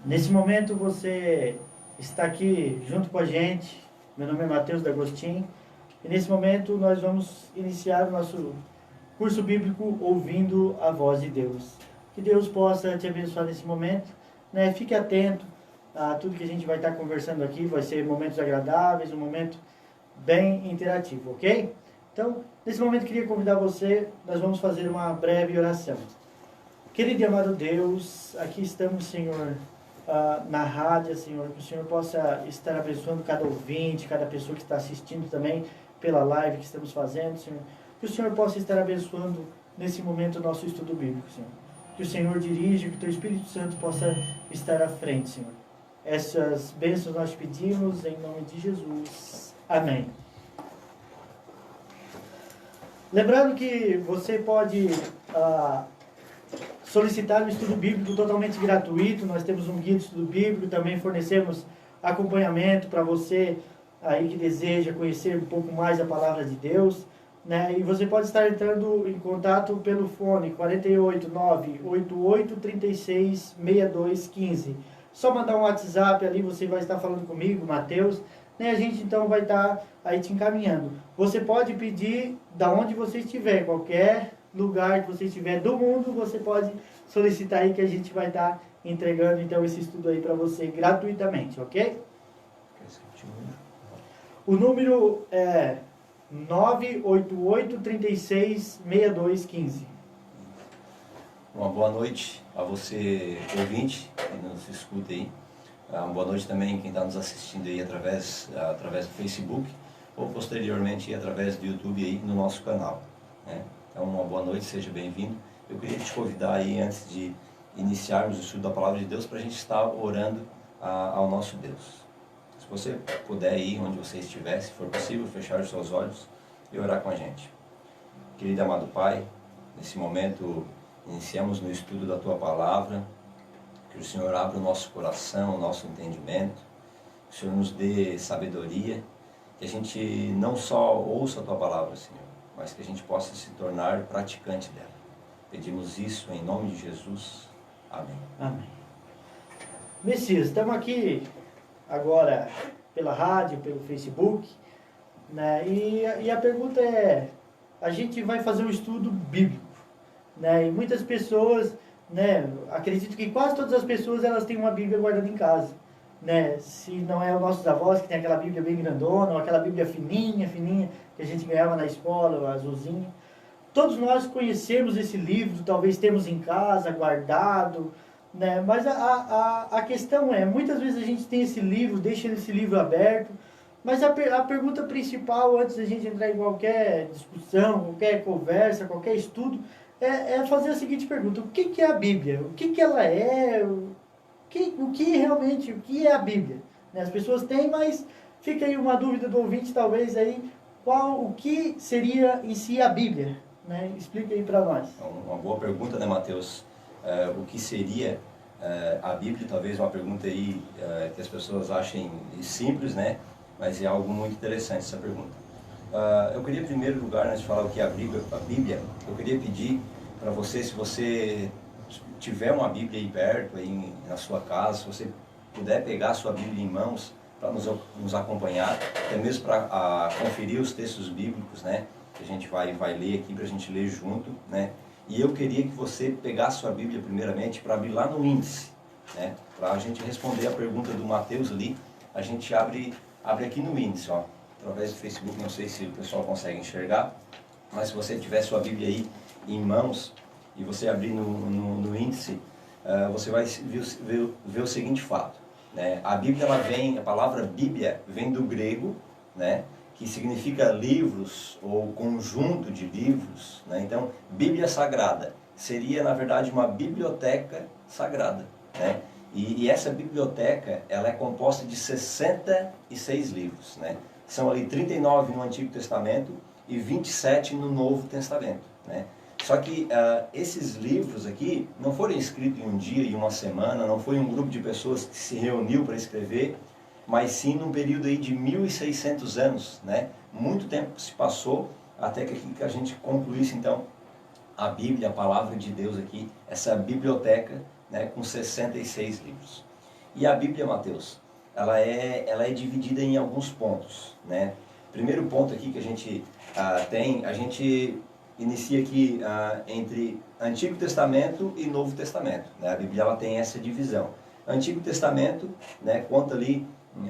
Nesse momento você está aqui junto com a gente. Meu nome é Matheus D'Agostin e nesse momento nós vamos iniciar o nosso curso bíblico ouvindo a voz de Deus. Que Deus possa te abençoar nesse momento, né? Fique atento a tudo que a gente vai estar conversando aqui. Vai ser momentos agradáveis, um momento bem interativo, ok? Então, nesse momento queria convidar você, nós vamos fazer uma breve oração. Querido e amado Deus, aqui estamos, Senhor, na rádio, Senhor, que o Senhor possa estar abençoando cada ouvinte, cada pessoa que está assistindo também pela live que estamos fazendo, Senhor. Que o Senhor possa estar abençoando nesse momento o nosso estudo bíblico, Senhor. Que o Senhor dirija, que o Teu Espírito Santo possa estar à frente, Senhor. Essas bênçãos nós pedimos em nome de Jesus. Amém. Lembrando que você pode solicitar um estudo bíblico totalmente gratuito. Nós temos um guia de estudo bíblico, também fornecemos acompanhamento para você aí que deseja conhecer um pouco mais a palavra de Deus, né? E você pode estar entrando em contato pelo fone 489-8836-6215. Só mandar um WhatsApp ali, você vai estar falando comigo, Matheus, né? A gente então vai estar aí te encaminhando. Você pode pedir da onde você estiver, qualquer lugar que você estiver do mundo, você pode solicitar aí que a gente vai estar entregando então esse estudo aí para você gratuitamente, ok? O número é 988-36-6215. Uma boa noite a você, ouvinte, que nos escuta aí. Uma boa noite também quem está nos assistindo aí através do Facebook ou posteriormente através do YouTube aí no nosso canal, né? Então, uma boa noite, seja bem-vindo. Eu queria te convidar aí, antes de iniciarmos o estudo da Palavra de Deus, para a gente estar orando ao nosso Deus. Se você puder ir onde você estiver, se for possível, fechar os seus olhos e orar com a gente. Querido amado Pai, nesse momento iniciamos no estudo da Tua Palavra. Que o Senhor abra o nosso coração, o nosso entendimento, que o Senhor nos dê sabedoria, que a gente não só ouça a Tua Palavra, Senhor, mas que a gente possa se tornar praticante dela. Pedimos isso em nome de Jesus. Amém. Amém. Messias, estamos aqui agora pela rádio, pelo Facebook, né? E a pergunta é, a gente vai fazer um estudo bíblico, né? E muitas pessoas, né, acredito que quase todas as pessoas elas têm uma Bíblia guardada em casa, né? Se não é os nossos avós que tem aquela Bíblia bem grandona, ou aquela Bíblia fininha, que a gente ganhava na escola, o azulzinho. Todos nós conhecemos esse livro, talvez temos em casa, guardado, né? Mas a questão é, muitas vezes a gente tem esse livro, deixa esse livro aberto, mas a pergunta principal, antes da gente entrar em qualquer discussão, qualquer conversa, qualquer estudo, é fazer a seguinte pergunta: o que é a Bíblia? O que ela é? O que é a Bíblia? Né? As pessoas têm, mas fica aí uma dúvida do ouvinte, talvez, aí, o que seria em si a Bíblia? Né? Explica aí para nós. Uma boa pergunta, né, Matheus? O que seria a Bíblia? Talvez uma pergunta aí que as pessoas achem simples, né? Mas é algo muito interessante essa pergunta. Eu queria, em primeiro lugar, antes de falar o que é a Bíblia, eu queria pedir para você, se você tiver uma Bíblia aí perto, aí na sua casa, se você puder pegar a sua Bíblia em mãos para nos acompanhar, até mesmo para conferir os textos bíblicos, né? Que a gente vai ler aqui para a gente ler junto, né? E eu queria que você pegasse a sua Bíblia primeiramente para abrir lá no índice, né? Para a gente responder a pergunta do Matheus ali, a gente abre aqui no índice, ó, através do Facebook, não sei se o pessoal consegue enxergar, mas se você tiver sua Bíblia aí em mãos e você abrir no índice, você vai ver o seguinte fato, né? A Bíblia, a palavra Bíblia vem do grego, né? Que significa livros ou conjunto de livros, né? Então, Bíblia Sagrada seria, na verdade, uma biblioteca sagrada, né? E essa biblioteca, ela é composta de 66 livros, né? São ali 39 no Antigo Testamento e 27 no Novo Testamento, né? Só que esses livros aqui não foram escritos em um dia e uma semana, não foi um grupo de pessoas que se reuniu para escrever, mas sim num período aí de 1.600 anos, né? Muito tempo se passou até que a gente concluísse então a Bíblia, a palavra de Deus aqui, essa biblioteca, né, com 66 livros. E a Bíblia, Mateus, ela é dividida em alguns pontos, né? Primeiro ponto aqui que a gente a gente inicia aqui entre Antigo Testamento e Novo Testamento, né? A Bíblia ela tem essa divisão. Antigo Testamento, né, conta ali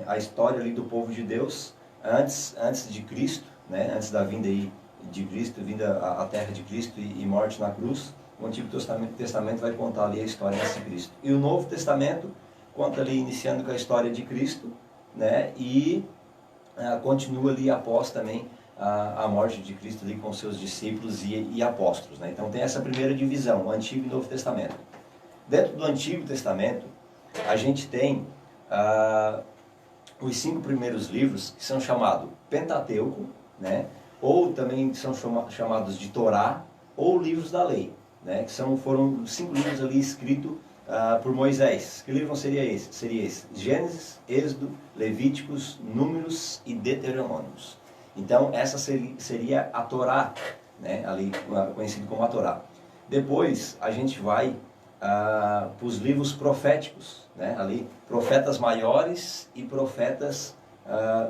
a história ali do povo de Deus antes de Cristo, né, antes da vinda aí de Cristo, vinda à terra de Cristo e morte na cruz. O Antigo Testamento vai contar ali a história antes de Cristo. E o Novo Testamento conta ali iniciando com a história de Cristo, né, e continua ali após também a morte de Cristo ali com seus discípulos e apóstolos, né? Então tem essa primeira divisão, o Antigo e Novo Testamento. Dentro do Antigo Testamento, a gente tem os 5 primeiros livros, que são chamados Pentateuco, né? Ou também são chamados de Torá, ou livros da lei, né? Que foram 5 livros ali escritos por Moisés. Que livro seria esse? Seria esse: Gênesis, Êxodo, Levíticos, Números e Deuteronômios. Então essa seria a Torá, né? Ali conhecido como a Torá. Depois a gente vai para os livros proféticos, né? Ali profetas maiores e profetas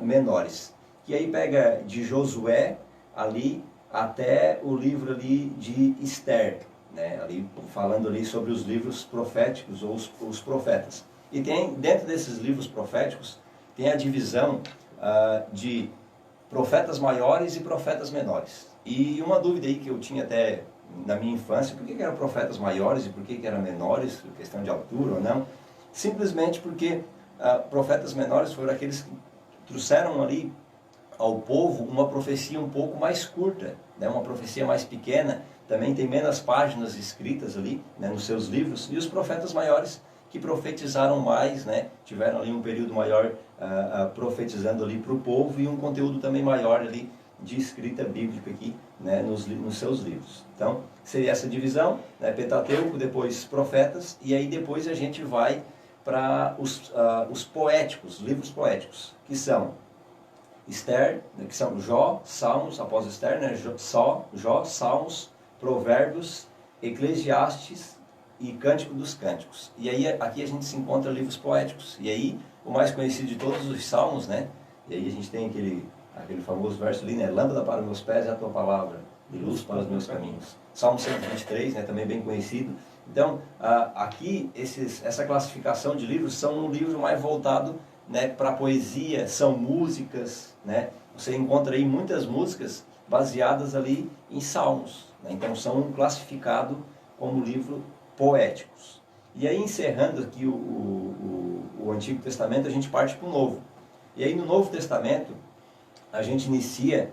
menores. Que aí pega de Josué ali até o livro ali de Esther, né? Ali falando ali sobre os livros proféticos ou os profetas. E tem dentro desses livros proféticos tem a divisão de profetas maiores e profetas menores. E uma dúvida aí que eu tinha até na minha infância: por que eram profetas maiores e por que eram menores, questão de altura ou não? Simplesmente porque profetas menores foram aqueles que trouxeram ali ao povo uma profecia um pouco mais curta, né? Uma profecia mais pequena, também tem menos páginas escritas ali, né, nos seus livros. E os profetas maiores que profetizaram mais, né, tiveram ali um período maior profetizando ali para o povo, e um conteúdo também maior ali de escrita bíblica aqui, né, nos seus livros. Então seria essa divisão, né, Pentateuco, depois profetas, e aí depois a gente vai para os poéticos, livros poéticos, que são Esther, né, que são Jó, Salmos, após Esther, né, Jó, Salmos, Provérbios, Eclesiastes e Cântico dos Cânticos. E aí aqui a gente se encontra livros poéticos. E aí o mais conhecido de todos os Salmos, né? E aí a gente tem aquele famoso verso ali, né? Lâmpada para meus pés é a tua palavra, e luz para os meus caminhos. Salmo 123, né? Também bem conhecido. Então, aqui essa classificação de livros são um livro mais voltado, né, para poesia, são músicas, né? Você encontra aí muitas músicas baseadas ali em salmos, né? Então são classificados como livros poéticos. E aí, encerrando aqui o Antigo Testamento, a gente parte para o Novo. E aí no Novo Testamento a gente inicia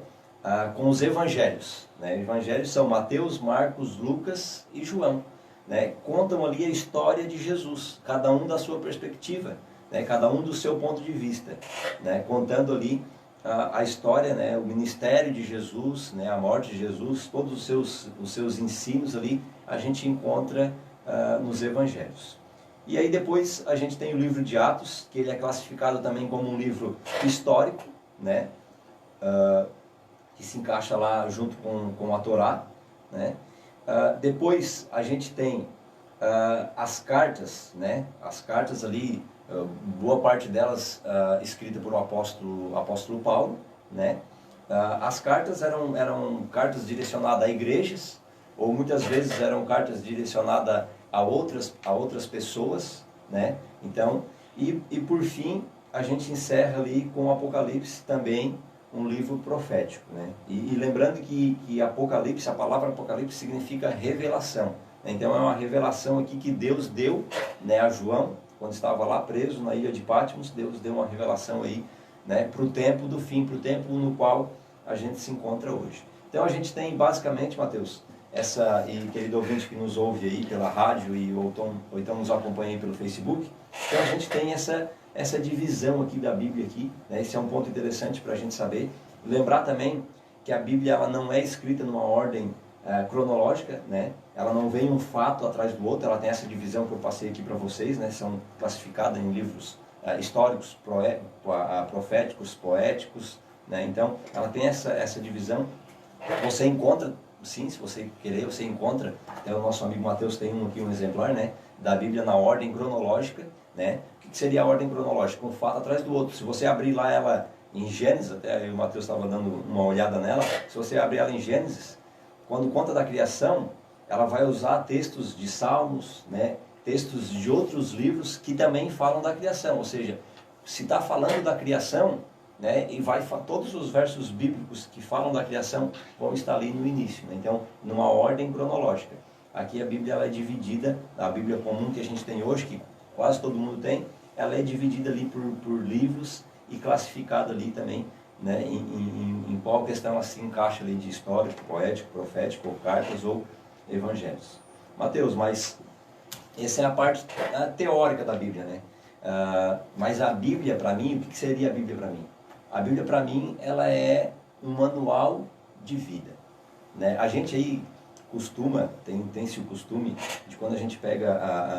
com os Evangelhos, né? Evangelhos são Mateus, Marcos, Lucas e João, né? Contam ali a história de Jesus, cada um da sua perspectiva, né? Cada um do seu ponto de vista, né? Contando ali a história, né? O ministério de Jesus, né? A morte de Jesus, todos os seus ensinos ali a gente encontra nos Evangelhos. E aí depois a gente tem o livro de Atos, que ele é classificado também como um livro histórico, né? Que se encaixa lá junto com a Torá, né? Depois a gente tem as cartas, né? As cartas ali, boa parte delas escrita por o apóstolo Paulo, né? As cartas eram cartas direcionadas a igrejas, ou muitas vezes eram cartas direcionadas a outras pessoas, né? Então, e por fim a gente encerra ali com o Apocalipse, também um livro profético, né? E lembrando que Apocalipse, a palavra Apocalipse significa revelação, né? Então é uma revelação aqui que Deus deu, né, a João, quando estava lá preso na ilha de Patmos. Deus deu uma revelação aí, né, para o tempo do fim, para o tempo no qual a gente se encontra hoje. Então a gente tem basicamente, Mateus, e querido ouvinte que nos ouve aí pela rádio ou então nos acompanha aí pelo Facebook, então a gente tem essa divisão aqui da Bíblia aqui, né? Esse é um ponto interessante para a gente saber. Lembrar também que a Bíblia ela não é escrita numa ordem cronológica, né? Ela não vem um fato atrás do outro, ela tem essa divisão que eu passei aqui para vocês, né? São classificadas em livros históricos, proféticos, poéticos, né? Então ela tem essa divisão. Você encontra sim, se você querer, você encontra. Até o nosso amigo Mateus tem aqui um exemplar, né, da Bíblia na ordem cronológica, né? O que seria a ordem cronológica? Um fato atrás do outro. Se você abrir lá ela em Gênesis, até o Mateus estava dando uma olhada nela, se você abrir ela em Gênesis, quando conta da criação, ela vai usar textos de Salmos, né, textos de outros livros que também falam da criação. Ou seja, se está falando da criação, né, e todos os versos bíblicos que falam da criação vão estar ali no início, né? Então, numa ordem cronológica. Aqui a Bíblia ela é dividida, a Bíblia comum que a gente tem hoje, que quase todo mundo tem, ela é dividida ali por livros e classificada ali também, né, em qual questão ela se encaixa ali de histórico, poético, profético, ou cartas ou evangelhos. Mateus, mas essa é a parte teórica da Bíblia, né? Mas a Bíblia para mim, o que seria a Bíblia para mim? A Bíblia para mim, ela é um manual de vida, né? A gente aí costuma, tem-se o costume de quando a gente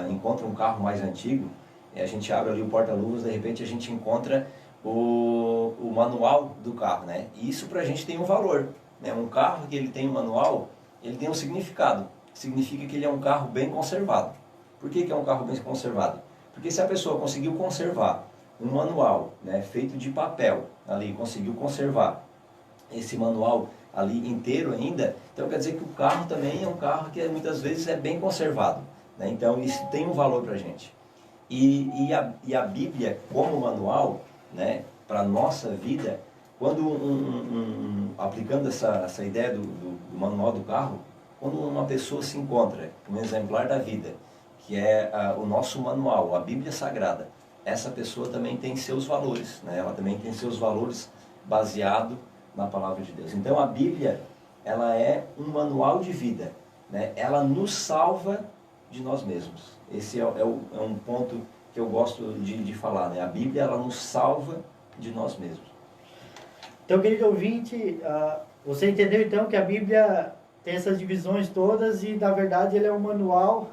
encontra um carro mais antigo, a gente abre ali o porta-luvas, de repente a gente encontra o manual do carro, né? E isso pra gente tem um valor, né? Um carro que ele tem um manual, ele tem um significado. Significa que ele é um carro bem conservado. Por que é um carro bem conservado? Porque se a pessoa conseguiu conservar um manual, né, feito de papel, ali, conseguiu conservar esse manual ali inteiro ainda, então quer dizer que o carro também é um carro que muitas vezes é bem conservado, né? Então isso tem um valor pra gente. E a Bíblia como manual, né, para a nossa vida, quando aplicando essa ideia do manual do carro, quando uma pessoa se encontra com um exemplar da vida, que é o nosso manual, a Bíblia Sagrada, essa pessoa também tem seus valores, né? Ela também tem seus valores baseado na Palavra de Deus. Então a Bíblia, ela é um manual de vida, né? Ela nos salva de nós mesmos. Esse é um ponto que eu gosto de falar, né? A Bíblia, ela nos salva de nós mesmos. Então, querido ouvinte, você entendeu então que a Bíblia tem essas divisões todas e, na verdade, ele é um manual,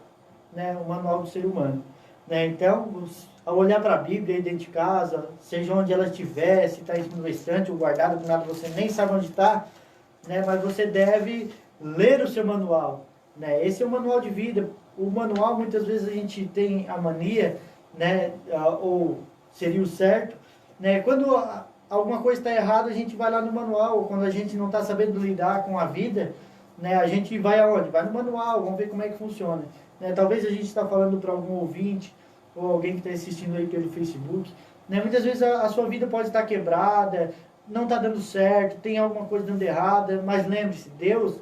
né? Um manual do ser humano, né? Então, ao olhar para a Bíblia dentro de casa, seja onde ela estiver, se está no estante ou guardada, do nada você nem sabe onde está, né? Mas você deve ler o seu manual, né? Esse é o manual de vida. O manual, muitas vezes a gente tem a mania, né? Ou seria o certo, né? Quando alguma coisa está errada, a gente vai lá no manual. Ou quando a gente não está sabendo lidar com a vida, né? A gente vai aonde? Vai no manual, vamos ver como é que funciona, né? Talvez a gente está falando para algum ouvinte ou alguém que está assistindo aí pelo Facebook, né? Muitas vezes a sua vida pode estar quebrada, não está dando certo, tem alguma coisa dando errada, mas lembre-se, Deus,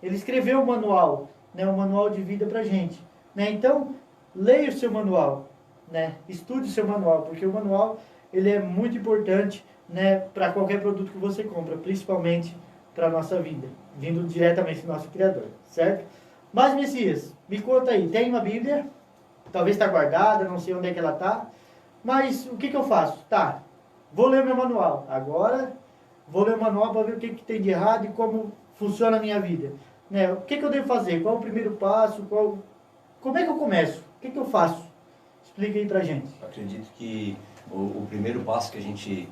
Ele escreveu o manual, né? Um manual de vida para a gente, né? Então, leia o seu manual, né? Estude o seu manual, porque o manual ele é muito importante, né? Para qualquer produto que você compra, principalmente para a nossa vida, vindo diretamente do nosso Criador, certo? Mas, Messias, me conta aí, tem uma Bíblia? Talvez está guardada, não sei onde é que ela está. Mas o que eu faço? Tá, vou ler meu manual. Agora, vou ler o manual para ver o que tem de errado e como funciona a minha vida, né? O que eu devo fazer? Qual o primeiro passo? Como é que eu começo? O que eu faço? Explica aí para a gente. Eu acredito que o primeiro passo que a gente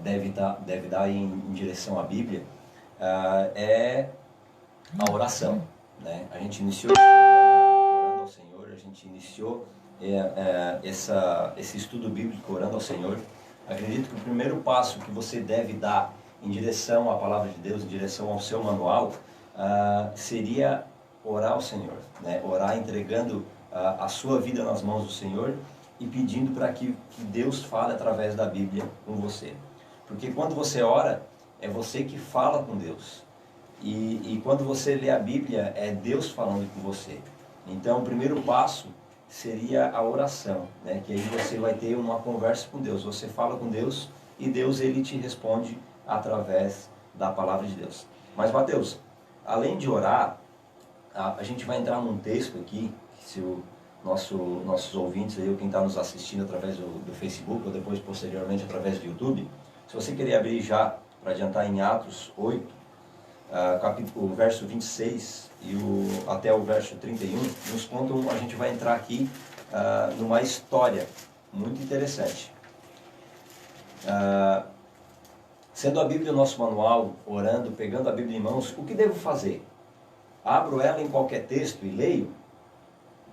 deve dar em direção à Bíblia é a oração, né? A gente iniciou orando ao Senhor, a gente iniciou esse estudo bíblico orando ao Senhor. Acredito que o primeiro passo que você deve dar em direção à Palavra de Deus, em direção ao seu manual, seria orar ao Senhor, né? Orar entregando a sua vida nas mãos do Senhor e pedindo para que Deus fale através da Bíblia com você. Porque quando você ora, é você que fala com Deus. E quando você lê a Bíblia, é Deus falando com você. Então, o primeiro passo seria a oração, né? Que aí você vai ter uma conversa com Deus. Você fala com Deus e Deus ele te responde através da palavra de Deus. Mas, Mateus, além de orar, a gente vai entrar num texto aqui, que se nossos ouvintes, aí, ou quem está nos assistindo através do Facebook, ou depois, posteriormente, através do YouTube, se você querer abrir já, para adiantar em Atos 8, capítulo, verso 26 até o verso 31, nos contam, a gente vai entrar aqui numa história muito interessante. Sendo a Bíblia o nosso manual, orando, pegando a Bíblia em mãos, o que devo fazer? abro ela em qualquer texto e leio,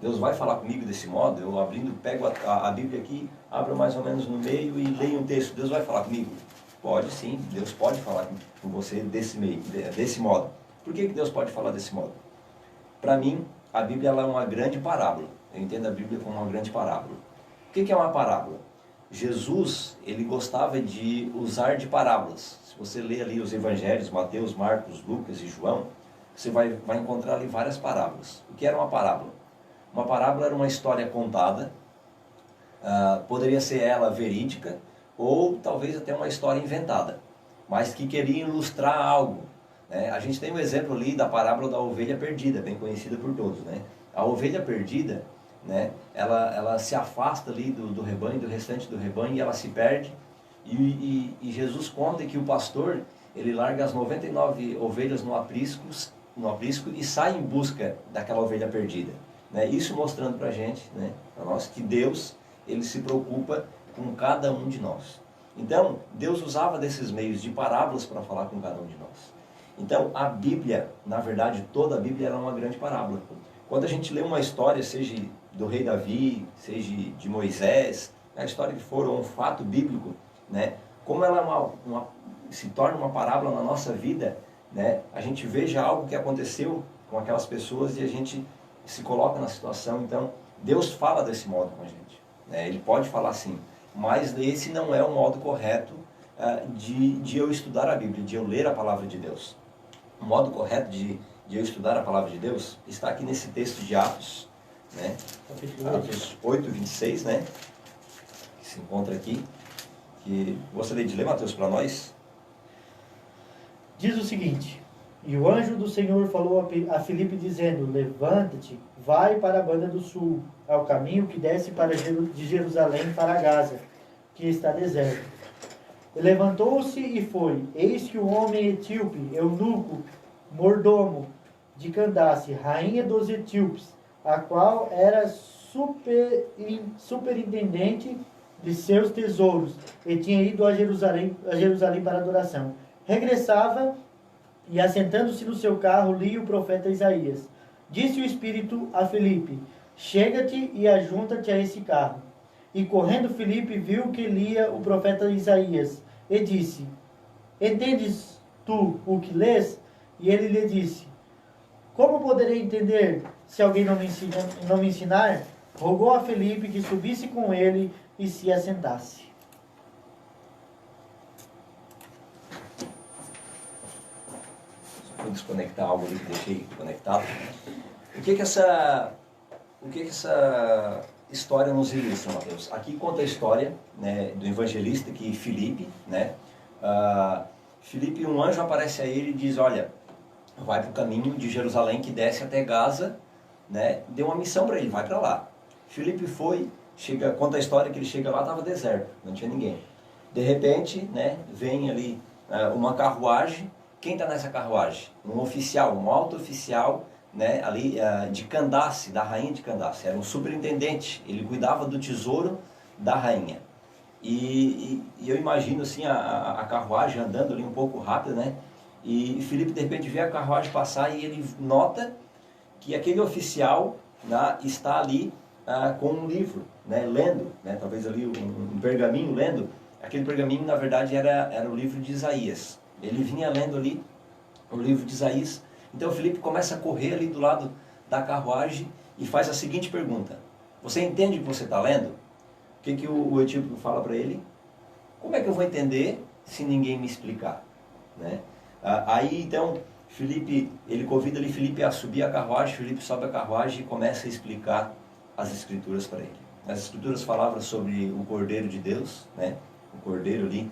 Deus vai falar comigo desse modo? Eu abrindo, pego a Bíblia aqui, abro mais ou menos no meio e leio um texto, Deus vai falar comigo? Pode sim, Deus pode falar com você desse modo. Por que Deus pode falar desse modo? Para mim, a Bíblia ela é uma grande parábola. Eu entendo a Bíblia como uma grande parábola. O que é uma parábola? Jesus, ele gostava de usar de parábolas. Se você ler ali os evangelhos, Mateus, Marcos, Lucas e João, você vai encontrar ali várias parábolas. O que era uma parábola? Uma parábola era uma história contada, poderia ser ela verídica, ou talvez até uma história inventada, mas que queria ilustrar algo. Né? A gente tem um exemplo ali da parábola da ovelha perdida, bem conhecida por todos. Né? A ovelha perdida, né, ela se afasta ali do rebanho, do restante do rebanho, e ela se perde. E Jesus conta que o pastor, ele larga as 99 ovelhas no aprisco e sai em busca daquela ovelha perdida. Né? Isso mostrando para a gente, né, para nós, que Deus, ele se preocupa com cada um de nós. Então, Deus usava desses meios de parábolas para falar com cada um de nós. Então, a Bíblia, na verdade, toda a Bíblia era uma grande parábola. Quando a gente lê uma história, seja do rei Davi, seja de Moisés, a história que for, ou um fato bíblico, né, como ela se torna uma parábola na nossa vida, né, a gente veja algo que aconteceu com aquelas pessoas e a gente se coloca na situação. Então, Deus fala desse modo com a gente. Né, Ele pode falar assim, mas esse não é o modo correto de eu estudar a Bíblia, de eu ler a palavra de Deus. O modo correto de eu estudar a palavra de Deus está aqui nesse texto de Atos, né? Atos 8, 26, né? Que se encontra aqui. Que gostaria de ler, Mateus, para nós. Diz o seguinte: e o anjo do Senhor falou a Filipe dizendo, levanta-te, vai para a banda do sul, ao caminho que desce de Jerusalém para Gaza, que está deserto. E levantou-se e foi. Eis que o homem etíope, eunuco, mordomo de Candace, rainha dos etíopes, a qual era superintendente de seus tesouros, e tinha ido a Jerusalém para adoração. Regressava e, assentando-se no seu carro, lia o profeta Isaías. Disse o Espírito a Filipe, chega-te e ajunta-te a esse carro. E correndo Filipe viu que lia o profeta Isaías, e disse, entendes tu o que lês? E ele lhe disse, como poderei entender se alguém não me ensinar? Rogou a Filipe que subisse com ele e se assentasse. Só vou desconectar algo ali que deixei conectado. O que essa história nos ilustra, Mateus? Aqui conta a história, né, do evangelista que Filipe, né? Filipe, um anjo aparece a ele e diz, olha, vai para o caminho de Jerusalém que desce até Gaza, né? Deu uma missão para ele, vai para lá. Filipe foi, conta a história que ele chega lá, estava deserto, não tinha ninguém. De repente, né, vem ali uma carruagem. Quem está nessa carruagem? Um oficial, um alto oficial, né, ali de Candace, da rainha de Candace. Era um superintendente, ele cuidava do tesouro da rainha. E eu imagino assim a carruagem andando ali um pouco rápido, né? E Filipe de repente vê a carruagem passar e ele nota que aquele oficial, né, está ali com um livro, né, lendo, né, talvez ali um pergaminho lendo. Aquele pergaminho na verdade era o livro de Isaías. Ele vinha lendo ali o livro de Isaías. Então Filipe começa a correr ali do lado da carruagem e faz a seguinte pergunta: você entende o que você está lendo? O que o etíope fala para ele? Como é que eu vou entender se ninguém me explicar? Né? Aí então Filipe, ele convida ali Filipe a subir a carruagem. Filipe sobe a carruagem e começa a explicar as escrituras para ele. As escrituras falavam sobre o Cordeiro de Deus, né? O Cordeiro ali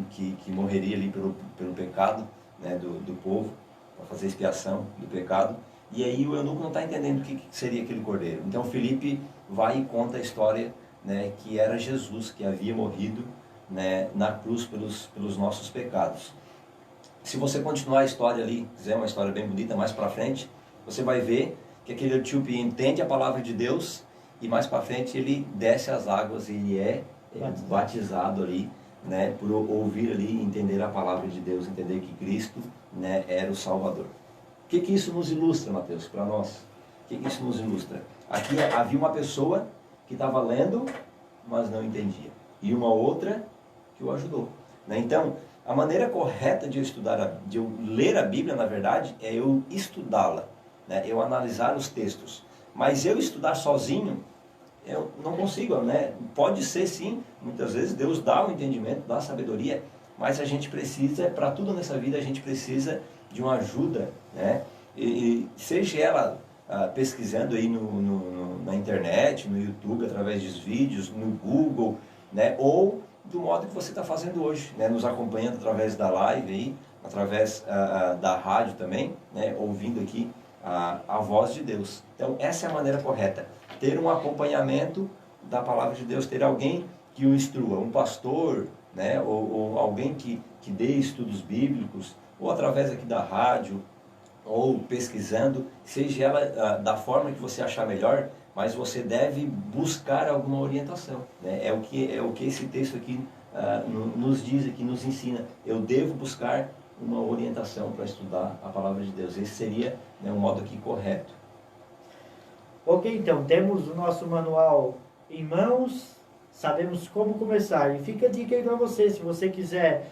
que morreria ali pelo pecado, né, do povo, para fazer expiação do pecado. E aí o eunuco não está entendendo o que seria aquele cordeiro. Então Filipe vai e conta a história, né, que era Jesus que havia morrido, né, na cruz pelos nossos pecados. Se você continuar a história ali, quiser uma história bem bonita, mais para frente, você vai ver que aquele etíope entende a palavra de Deus e mais para frente ele desce as águas e ele é batizado ali, né, por ouvir ali, entender a palavra de Deus, entender que Cristo, né, era o Salvador. O que isso nos ilustra, Mateus, para nós? O que isso nos ilustra? Aqui havia uma pessoa que estava lendo, mas não entendia. E uma outra que o ajudou. Né? Então, a maneira correta de eu estudar, de eu ler a Bíblia, na verdade, é eu estudá-la. Né? Eu analisar os textos. Mas eu estudar sozinho, eu não consigo, né? Pode ser sim, muitas vezes Deus dá o entendimento, dá a sabedoria, mas a gente precisa, para tudo nessa vida, a gente precisa de uma ajuda, né? E seja ela pesquisando aí na internet, no YouTube, através dos vídeos, no Google, né? Ou do modo que você está fazendo hoje, né? Nos acompanhando através da live aí, através da rádio também, né? Ouvindo aqui a voz de Deus. Então essa é a maneira correta, ter um acompanhamento da palavra de Deus, ter alguém que o instrua, um pastor, né? ou alguém que dê estudos bíblicos, ou através aqui da rádio, ou pesquisando, seja ela da forma que você achar melhor, mas você deve buscar alguma orientação. Né? É o que esse texto aqui nos diz, aqui nos ensina. Eu devo buscar uma orientação para estudar a palavra de Deus. Esse seria, né, um modo aqui correto. Ok, então, temos o nosso manual em mãos, sabemos como começar. E fica a dica aí para você, se você quiser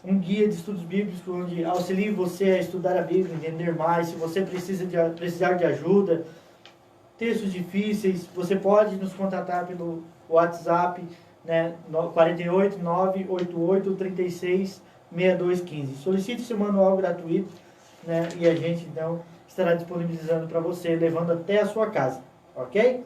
um guia de estudos bíblicos onde auxilie você a estudar a Bíblia, entender mais, se você precisar de ajuda, textos difíceis, você pode nos contatar pelo WhatsApp, né, 48 988 36 6215. Solicite seu manual gratuito, né, e a gente então estará disponibilizando para você, levando até a sua casa, ok?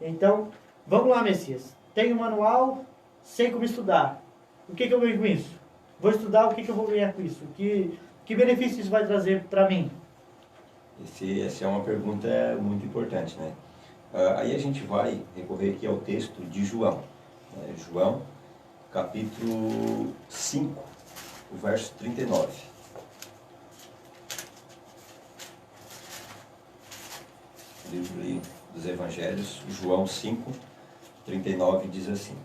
Então, vamos lá, Messias. Tenho um manual, sei como estudar. O que eu ganho com isso? Vou estudar, o que eu vou ganhar com isso? Que benefício isso vai trazer para mim? Essa é uma pergunta muito importante, né? Aí a gente vai recorrer aqui ao texto de João. João, capítulo 5, o verso 39. Livro aí dos Evangelhos, João 5, 39 diz assim: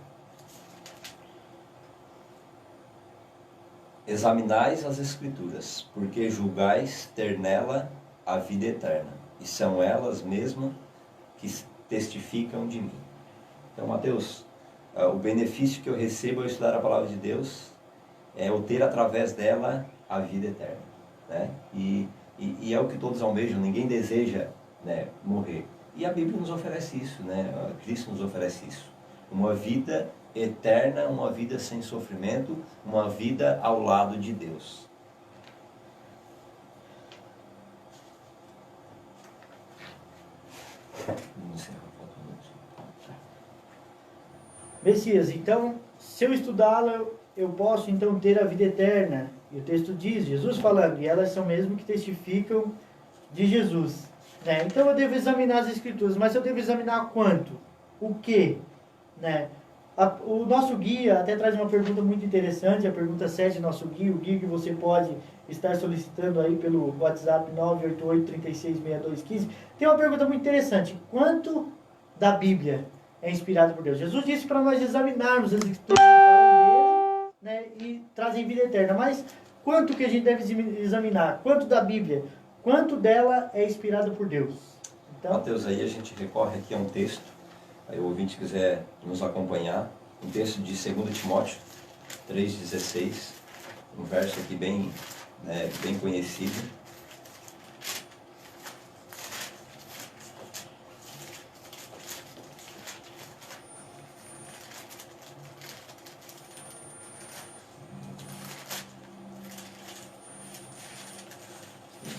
Examinais as Escrituras, porque julgais ter nela a vida eterna, e são elas mesmas que testificam de mim. Então, Mateus, o benefício que eu recebo ao estudar a palavra de Deus é eu ter através dela a vida eterna, né? E é o que todos almejam, ninguém deseja, né, morrer. E a Bíblia nos oferece isso, né? Cristo nos oferece isso. Uma vida eterna, uma vida sem sofrimento, uma vida ao lado de Deus. Messias, então, se eu estudá-la, eu posso então ter a vida eterna. E o texto diz, Jesus falando, e elas são mesmo que testificam de Jesus. Né? Então eu devo examinar as Escrituras, mas eu devo examinar quanto? O quê? Né? O nosso guia até traz uma pergunta muito interessante, a pergunta 7 do nosso guia, o guia que você pode estar solicitando aí pelo WhatsApp 988-366215. Tem uma pergunta muito interessante, quanto da Bíblia é inspirado por Deus? Jesus disse para nós examinarmos as Escrituras que falam dele, né, e trazem vida eterna, mas quanto que a gente deve examinar? Quanto da Bíblia? Quanto dela é inspirado por Deus? Então, Mateus, aí a gente recorre aqui a um texto, aí o ouvinte quiser nos acompanhar, um texto de 2 Timóteo 3,16, um verso aqui bem conhecido.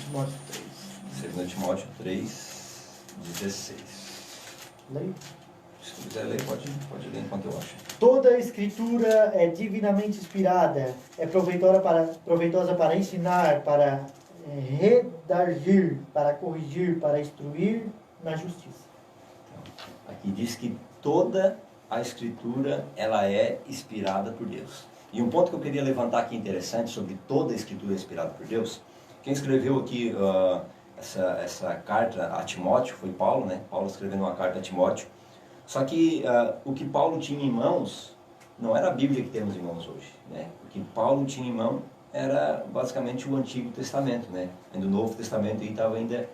Timóteo 3. 2 Timóteo 3,16. Leia. Se quiser ler, pode ler enquanto eu acho. Toda a Escritura é divinamente inspirada, é proveitosa para ensinar, para redarguir, para corrigir, para instruir na justiça. Então, aqui diz que toda a Escritura ela é inspirada por Deus. E um ponto que eu queria levantar aqui interessante sobre toda a Escritura inspirada por Deus, quem escreveu aqui essa carta a Timóteo foi Paulo, né? Paulo escrevendo uma carta a Timóteo. Só que o que Paulo tinha em mãos não era a Bíblia que temos em mãos hoje, né? O que Paulo tinha em mão era basicamente o Antigo Testamento, né? O Novo Testamento estava ainda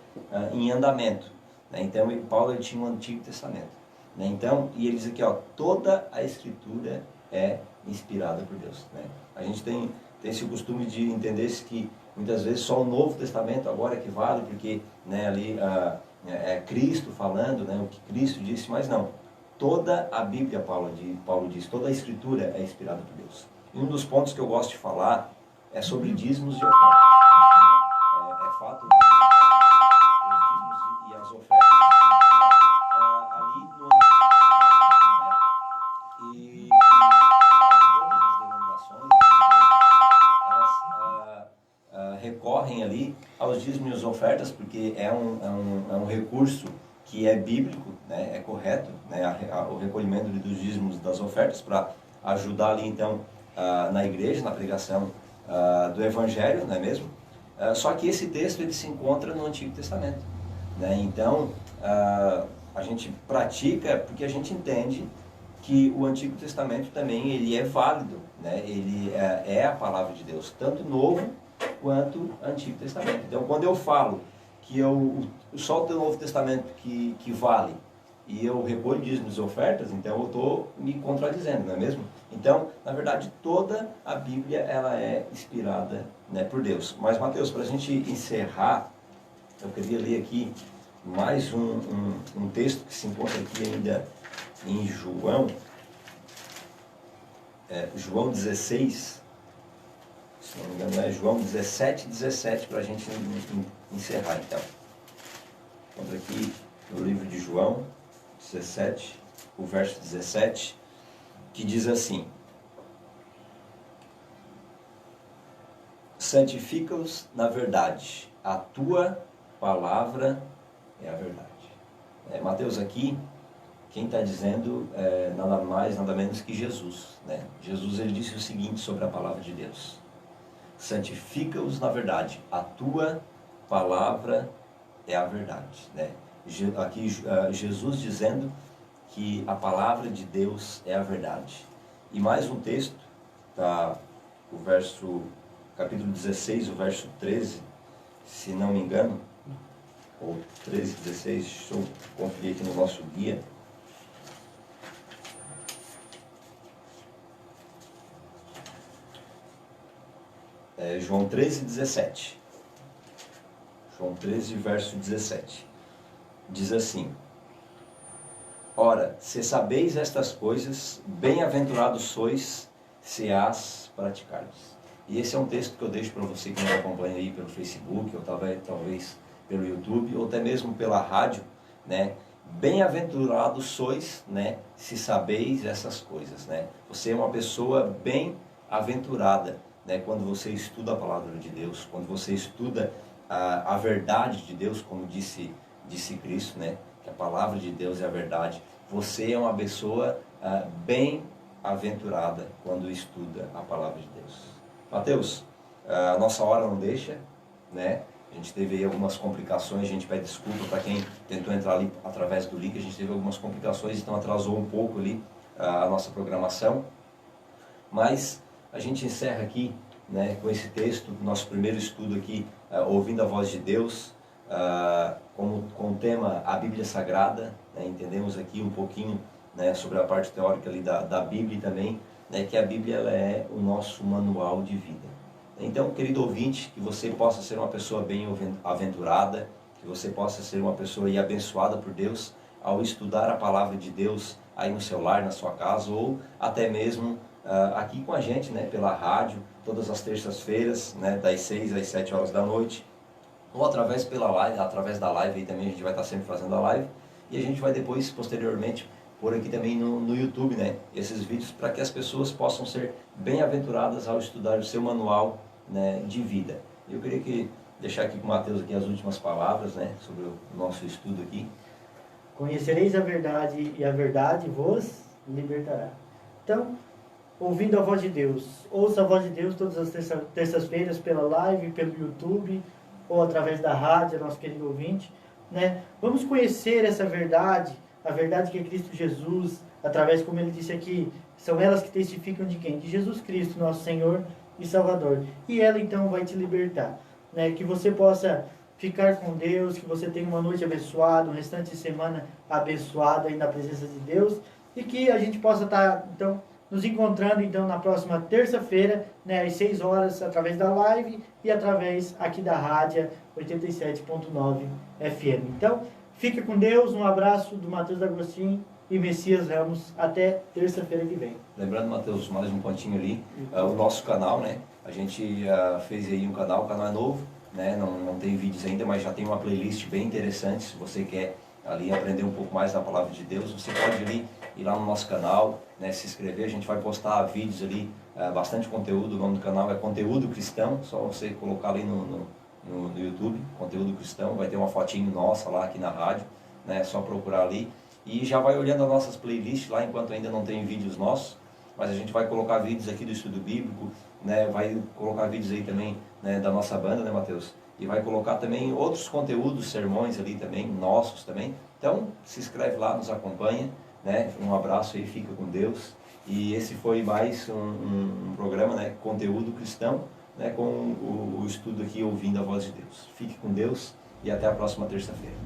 em andamento, né? Então Paulo ele tinha o Antigo Testamento, né? Então, e ele diz aqui, ó, toda a Escritura é inspirada por Deus, né? A gente tem esse costume de entender que muitas vezes só o Novo Testamento agora é que vale, porque, né, ali é Cristo falando, né, o que Cristo disse, mas não. Toda a Bíblia, Paulo diz, toda a Escritura é inspirada por Deus. E um dos pontos que eu gosto de falar é sobre dízimos e ofertas. É fato que os dízimos e as ofertas, né, ali no Antigo Testamento, né, e todas as denominações, elas recorrem ali aos dízimos e as ofertas, porque é um recurso que é bíblico, né, é correto, né, o recolhimento dos dízimos das ofertas para ajudar ali então na igreja, na pregação do Evangelho, não é mesmo? Só que esse texto ele se encontra no Antigo Testamento, né? Então a gente pratica porque a gente entende que o Antigo Testamento também ele é válido, né? Ele é a palavra de Deus, tanto Novo quanto Antigo Testamento. Então quando eu falo que só o Novo Testamento que vale e eu recolho dízimos e ofertas, então eu estou me contradizendo, não é mesmo? Então, na verdade, toda a Bíblia ela é inspirada, né, por Deus. Mas, Mateus, para a gente encerrar, eu queria ler aqui mais um texto que se encontra aqui ainda em João, João 16, se não me engano é João 17, 17, para a gente encerrar então. Encontra aqui no livro de João 17, o verso 17, que diz assim: santifica-os na verdade, a tua palavra é a verdade. Mateus aqui, quem está dizendo é nada mais, nada menos que Jesus, né? Jesus ele disse o seguinte sobre a palavra de Deus: santifica-os na verdade, a tua palavra é a verdade, né? Aqui Jesus dizendo que a palavra de Deus é a verdade. E mais um texto, tá, capítulo 16, o verso 13, se não me engano, ou 13, 16, deixa eu conferir aqui no nosso guia. João 13, 17. João 13, verso 17. Diz assim: ora, se sabeis estas coisas, bem-aventurados sois, se as praticardes. E esse é um texto que eu deixo para você que nos acompanha aí pelo Facebook, ou talvez pelo YouTube, ou até mesmo pela rádio, né? Bem-aventurados sois, né, se sabeis essas coisas, né? Você é uma pessoa bem-aventurada, né, quando você estuda a palavra de Deus, quando você estuda a verdade de Deus, como disse Cristo, né, que a palavra de Deus é a verdade. Você é uma pessoa bem-aventurada quando estuda a palavra de Deus. Mateus, a nossa hora não deixa, né? A gente teve aí algumas complicações, a gente pede desculpa para quem tentou entrar ali através do link, a gente teve algumas complicações, então atrasou um pouco ali a nossa programação. Mas a gente encerra aqui, né, com esse texto, nosso primeiro estudo aqui, ouvindo a voz de Deus, com o tema a Bíblia Sagrada, né? Entendemos aqui um pouquinho, né, sobre a parte teórica ali da Bíblia também, né, que a Bíblia ela é o nosso manual de vida. Então, querido ouvinte, que você possa ser uma pessoa bem-aventurada, que você possa ser uma pessoa abençoada por Deus ao estudar a palavra de Deus aí no seu lar, na sua casa, ou até mesmo aqui com a gente, né, pela rádio, todas as terças-feiras, né, das 6 às 7 horas da noite, ou através da live, aí também a gente vai estar sempre fazendo a live, e a gente vai depois, posteriormente, pôr aqui também no YouTube, né, esses vídeos, para que as pessoas possam ser bem-aventuradas ao estudar o seu manual, né, de vida. Eu queria deixar aqui com o Mateus aqui as últimas palavras, né, sobre o nosso estudo aqui. Conhecereis a verdade, e a verdade vos libertará. Então, ouvindo a voz de Deus, ouça a voz de Deus todas as terças-feiras pela live, pelo YouTube, ou através da rádio, nosso querido ouvinte, né? Vamos conhecer essa verdade, a verdade que é Cristo Jesus, através, como ele disse aqui, são elas que testificam de quem? De Jesus Cristo, nosso Senhor e Salvador. E ela então vai te libertar, né? Que você possa ficar com Deus, que você tenha uma noite abençoada, um restante de semana abençoada aí na presença de Deus, e que a gente possa estar, então, nos encontrando, então, na próxima terça-feira, né, às 6 horas, através da live e através aqui da rádio 87.9 FM. Então, fica com Deus, um abraço do Matheus D'Agostinho e Messias Ramos, até terça-feira que vem. Lembrando, Matheus, mais um pontinho ali, o nosso canal, né, a gente fez aí um canal, o canal é novo, né, não tem vídeos ainda, mas já tem uma playlist bem interessante. Se você quer ali aprender um pouco mais da palavra de Deus, você pode ir lá no nosso canal, né, se inscrever. A gente vai postar vídeos ali, bastante conteúdo. O nome do canal é Conteúdo Cristão, só você colocar ali no YouTube, Conteúdo Cristão, vai ter uma fotinho nossa lá aqui na rádio, né, só procurar ali. E já vai olhando as nossas playlists lá, enquanto ainda não tem vídeos nossos, mas a gente vai colocar vídeos aqui do estudo bíblico, né, vai colocar vídeos aí também, né, da nossa banda, né, Matheus? E vai colocar também outros conteúdos, sermões ali também, nossos também. Então, se inscreve lá, nos acompanha, né? Um abraço aí, fica com Deus. E esse foi mais um programa, né, Conteúdo Cristão, né, com o estudo aqui, ouvindo a voz de Deus. Fique com Deus e até a próxima terça-feira.